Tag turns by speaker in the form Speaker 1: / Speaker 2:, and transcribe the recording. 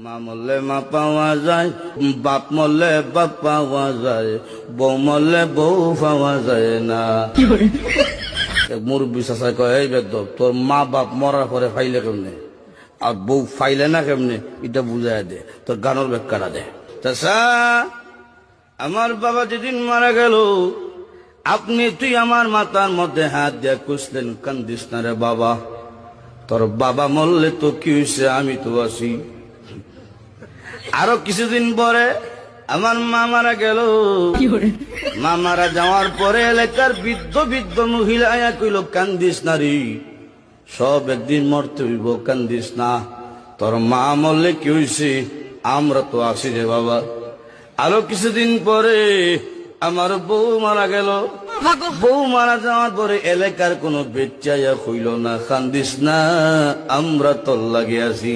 Speaker 1: মা মরলে মা পাওয়া যায়, বাপ মরলে বাপ পাওয়া যায়, বউ মরলে বউ পাওয়া যায় না। মুরব্বী চাষা কয়, এই বেদব তোর মা বাপ মরার পরে ফাইলে কেমনে আর বউ ফাইলে না কেমনে, এটা বুঝাই দে, তোর গানোর ব্যাখ্যাটা দে। চাষা, আমার বাবা যেদিন মারা গেল, তুই আমার মাথার মধ্যে হাত দিয়ে কুসলেন, কান্দিস না রে বাবা, তোর বাবা মরলে তো কি হয়েছে, আমি তো আছি। আরো কিছুদিন পরে আমার মা মারা গেল। মা মারা যাওয়ার পরে এলাকার বৃদ্ধ বৃদ্ধ মহিলা আয়া কইল, কান্দিস না রে, সব একদিন মরতে হইব, কান্দিস না, তোর মা মরলে কি হয়েছে, আমরা তো আছি রে বাবা। আরো কিছুদিন পরে আমার বউ মারা গেল। বউ মারা যাওয়ার পরে এলাকার কোনো বেচ্চাইয়া হইল না, কান্দিস না, আমরা তোর লাগে আছি।